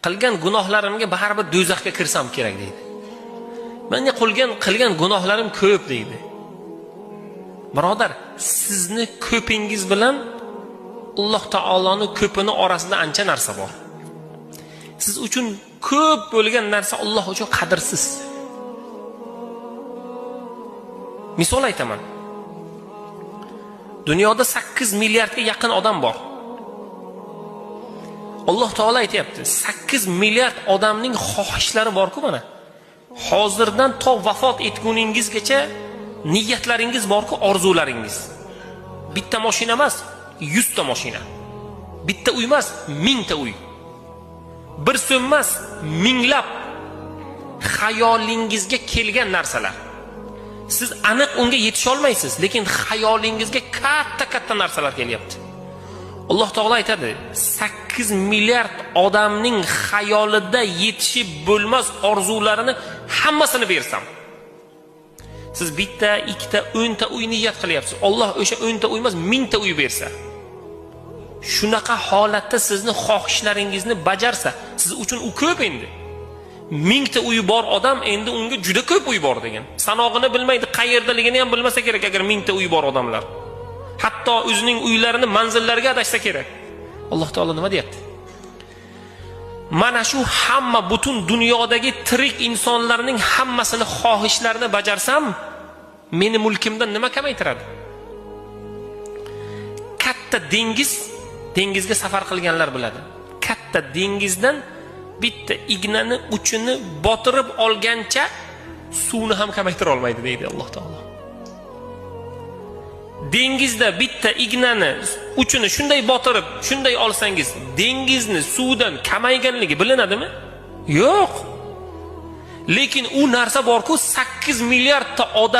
qilgan gunohlarimga baribir do'zaxga kirsam kerak deydi. Menga qilgan gunohlarim ko'p deydi. Birodar, sizni ko'pingiz bilan Alloh taoloning ko'pini orasida ancha narsa bor. Siz uchun ko'p bo'lgan narsa Alloh uchun qadrsiz. Misol aytaman. Dunyoda 8 milliardga yaqin odam bor. Alloh taolo aytayapti, 8 milliard odamning xohishlari bor-ku mana. Hozirdan to vafot etguningizgacha niyatlaringiz bor-ku, orzularingiz. Bitta mashina emas, 100 ta mashina. Bitta uy emas, 1000 ta uy. Bir so'm emas, minglab xayolingizga kelgan narsalar. Siz aniq unga yetisha olmaysiz, lekin xayolingizga katta narsalar kelyapti. Alloh taolo aytadi, 8 milliard odamning xayolida yetishib bo'lmas orzularini hammasini bersam. Siz bitta, ikkita, 10 ta uy niyat qilyapsiz. Alloh o'sha 10 ta uy emas, 1000 ta uy bersa. Shunaqa holatda sizni xohishlaringizni bajarsa, siz uchun u ko'p endi. 1000 ta uyi bor odam endi unga juda ko'p uy bor degan. Sanog'ini bilmaydi, qayerdaligini ham bilmasa kerak agar 1000 ta uy bor odamlar. Hatto o'zining uylarini manzillariga adashsa kerak. Alloh taolo nima deyapti? Mana shu hamma butun dunyodagi tirik insonlarning hammasini xohishlarini bajarsam, meni mulkimdan nima kamaytiradi? Katta dengizga safar qilganlar biladi. Katta dengizdan bitta ignani uchini botirib olgancha suvni ham kamaytira olmaydi deydi Alloh taolo. Dengizda bitta ignani uchini shunday botirib, shunday olsangiz, dengizni suvdan kamayganligi bilinadimi? Yo'q. Lekin u narsa bor-ku, 8 milliard ta odam